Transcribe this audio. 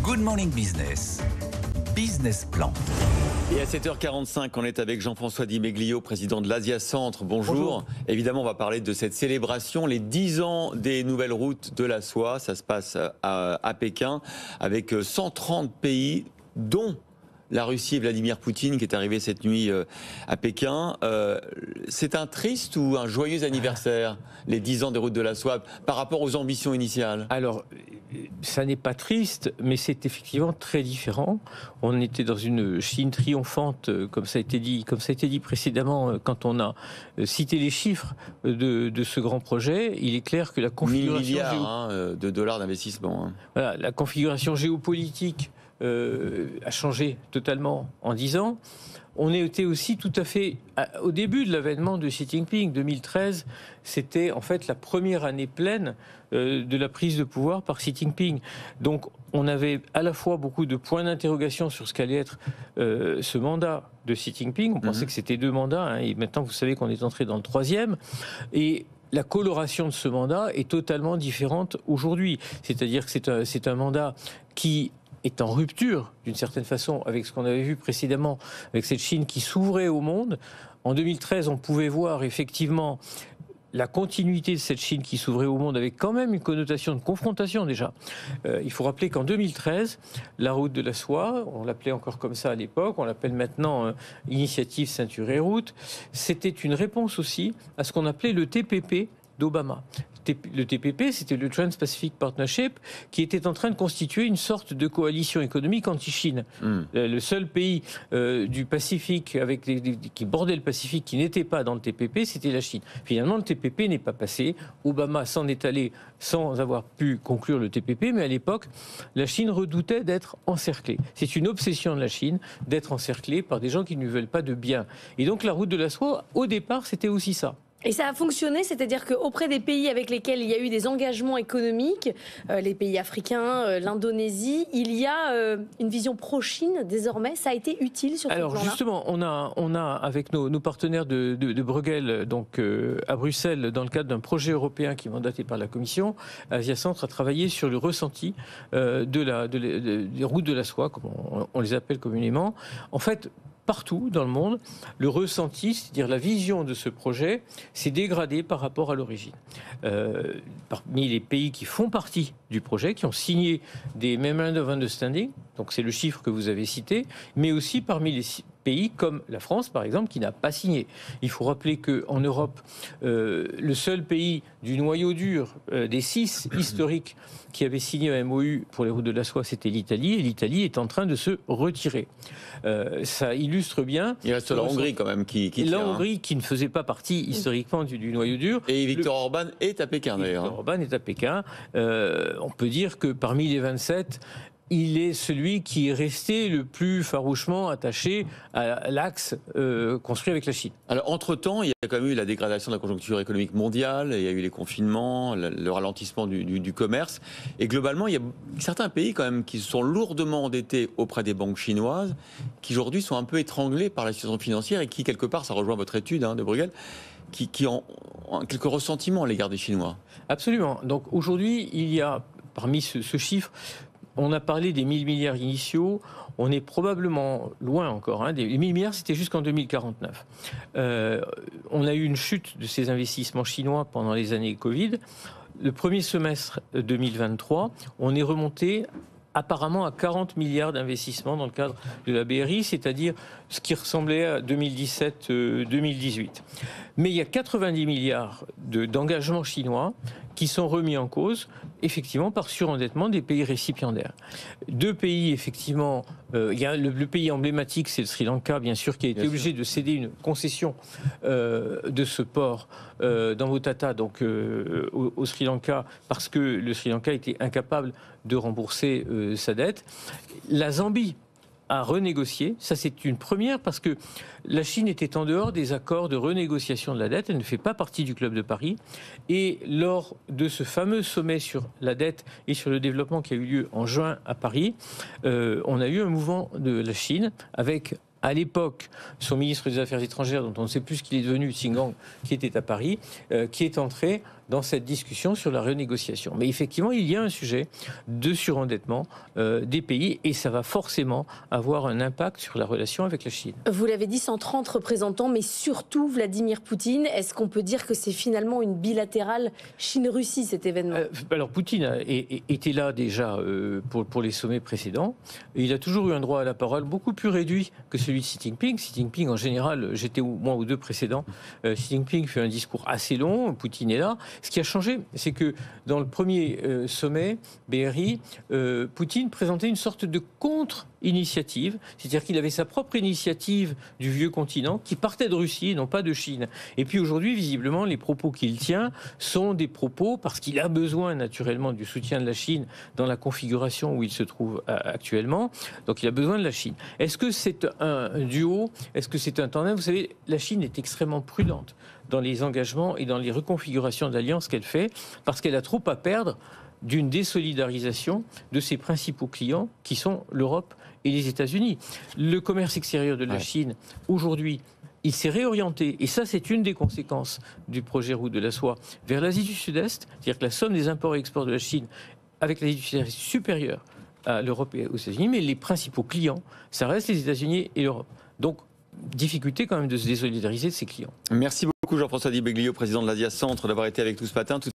Good Morning Business, Business Plan. Et à 7h45, on est avec Jean-François Di Meglio, président de l'Asia Centre. Bonjour. Évidemment, on va parler de cette célébration, les 10 ans des nouvelles routes de la soie. Ça se passe à Pékin, avec 130 pays, dont la Russie et Vladimir Poutine, qui est arrivé cette nuit à Pékin. C'est un triste ou un joyeux anniversaire, les 10 ans des routes de la soie, par rapport aux ambitions initiales? Alors, ça n'est pas triste, mais c'est effectivement très différent. On était dans une Chine triomphante, comme ça a été dit précédemment, quand on a cité les chiffres de ce grand projet. Il est clair que la configuration 1 000 milliards de dollars d'investissement. Voilà, la configuration géopolitique a changé totalement en 10 ans. On était aussi tout à fait au début de l'avènement de Xi Jinping. 2013, c'était en fait la première année pleine de la prise de pouvoir par Xi Jinping. Donc on avait à la fois beaucoup de points d'interrogation sur ce qu'allait être ce mandat de Xi Jinping. On pensait que c'était 2 mandats, et maintenant vous savez qu'on est entré dans le 3e. Et la coloration de ce mandat est totalement différente aujourd'hui. C'est-à-dire que c'est un mandat qui est en rupture, d'une certaine façon, avec ce qu'on avait vu précédemment, avec cette Chine qui s'ouvrait au monde. En 2013, on pouvait voir effectivement la continuité de cette Chine qui s'ouvrait au monde, avec quand même une connotation de confrontation déjà. Il faut rappeler qu'en 2013, la route de la soie, on l'appelait encore comme ça à l'époque, on l'appelle maintenant Initiative Ceinture et Route, c'était une réponse aussi à ce qu'on appelait le TPP d'Obama. Le TPP, c'était le Trans-Pacific Partnership, qui était en train de constituer une sorte de coalition économique anti-Chine. Le seul pays du Pacifique qui bordait le Pacifique, qui n'était pas dans le TPP, c'était la Chine. Finalement, le TPP n'est pas passé. Obama s'en est allé sans avoir pu conclure le TPP, mais à l'époque, la Chine redoutait d'être encerclée. C'est une obsession de la Chine d'être encerclée par des gens qui ne lui veulent pas de bien. Et donc, la route de la soie, au départ, c'était aussi ça. Et ça a fonctionné, c'est-à-dire qu'auprès des pays avec lesquels il y a eu des engagements économiques, les pays africains, l'Indonésie, il y a une vision pro-Chine désormais. Ça a été utile sur ce plan-là? Alors justement, on a avec nos partenaires de Bruegel, donc à Bruxelles, dans le cadre d'un projet européen qui est mandaté par la Commission, Asia Centre a travaillé sur le ressenti des routes de la soie, comme on les appelle communément. En fait, partout dans le monde, le ressenti, c'est-à-dire la vision de ce projet, s'est dégradé par rapport à l'origine. Parmi les pays qui font partie du projet, qui ont signé des Memorandum of Understanding, donc c'est le chiffre que vous avez cité, mais aussi parmi les pays comme la France, par exemple, qui n'a pas signé. Il faut rappeler qu'en Europe, le seul pays du noyau dur des 6 historiques qui avait signé un MOU pour les routes de la soie, c'était l'Italie, et l'Italie est en train de se retirer. Ça illustre bien... Il reste la Hongrie quand même qui tient. La Hongrie qui ne faisait pas partie historiquement du noyau dur. Et Viktor Orban est à Pékin d'ailleurs. Viktor Orban est à Pékin. On peut dire que parmi les 27... il est celui qui est resté le plus farouchement attaché à l'axe construit avec la Chine. Alors, entre-temps, il y a quand même eu la dégradation de la conjoncture économique mondiale, il y a eu les confinements, le ralentissement du commerce. Et globalement, il y a certains pays quand même qui se sont lourdement endettés auprès des banques chinoises, qui aujourd'hui sont un peu étranglés par la situation financière et qui, quelque part, ça rejoint votre étude de Bruegel, qui ont quelques ressentiments à l'égard des Chinois. Absolument. Donc aujourd'hui, il y a, parmi ce chiffre, on a parlé des 1 000 milliards initiaux, on est probablement loin encore. Les 1 000 milliards, c'était jusqu'en 2049. On a eu une chute de ces investissements chinois pendant les années Covid. Le premier semestre 2023, on est remonté apparemment à 40 milliards d'investissements dans le cadre de la BRI, c'est-à-dire ce qui ressemblait à 2017-2018. Mais il y a 90 milliards d'engagements chinois qui sont remis en cause, effectivement, par surendettement des pays récipiendaires. 2 pays, effectivement, il y a le pays emblématique, c'est le Sri Lanka, bien sûr, qui a été obligé de céder une concession de ce port d'Ambotata, donc au Sri Lanka, parce que le Sri Lanka était incapable de rembourser sa dette. La Zambie a renégocié, ça c'est une première parce que la Chine était en dehors des accords de renégociation de la dette, elle ne fait pas partie du Club de Paris, et lors de ce fameux sommet sur la dette et sur le développement qui a eu lieu en juin à Paris, on a eu un mouvement de la Chine avec à l'époque, son ministre des Affaires étrangères, dont on ne sait plus ce qu'il est devenu, Xi Jinping, qui était à Paris, qui est entré dans cette discussion sur la renégociation. Mais effectivement, il y a un sujet de surendettement des pays et ça va forcément avoir un impact sur la relation avec la Chine. Vous l'avez dit, 130 représentants, mais surtout Vladimir Poutine. Est-ce qu'on peut dire que c'est finalement une bilatérale Chine-Russie, cet événement? Alors Poutine était là déjà pour les sommets précédents. Et il a toujours eu un droit à la parole beaucoup plus réduit que celui de Xi Jinping. Xi Jinping, en général, j'étais au moins aux deux précédents. Xi Jinping fait un discours assez long, Poutine est là. Ce qui a changé, c'est que dans le premier sommet BRI, Poutine présentait une sorte de contre-initiative, c'est-à-dire qu'il avait sa propre initiative du vieux continent qui partait de Russie et non pas de Chine. Et puis aujourd'hui, visiblement, les propos qu'il tient sont des propos, parce qu'il a besoin naturellement du soutien de la Chine dans la configuration où il se trouve actuellement, donc il a besoin de la Chine. Est-ce que c'est un duo? Est-ce que c'est un tandem? Vous savez, la Chine est extrêmement prudente dans les engagements et dans les reconfigurations d'alliances qu'elle fait, parce qu'elle a trop à perdre d'une désolidarisation de ses principaux clients, qui sont l'Europe et les États-Unis. Le commerce extérieur de la Chine, aujourd'hui, il s'est réorienté, et ça c'est une des conséquences du projet Route de la Soie, vers l'Asie du Sud-Est, c'est-à-dire que la somme des imports et exports de la Chine avec l'Asie du Sud-Est est supérieure à l'Europe et aux États-Unis, mais les principaux clients, ça reste les États-Unis et l'Europe. Donc, difficulté quand même de se désolidariser de ses clients. Merci beaucoup Jean-François Di Meglio, président de l'Asia Centre, d'avoir été avec nous ce matin.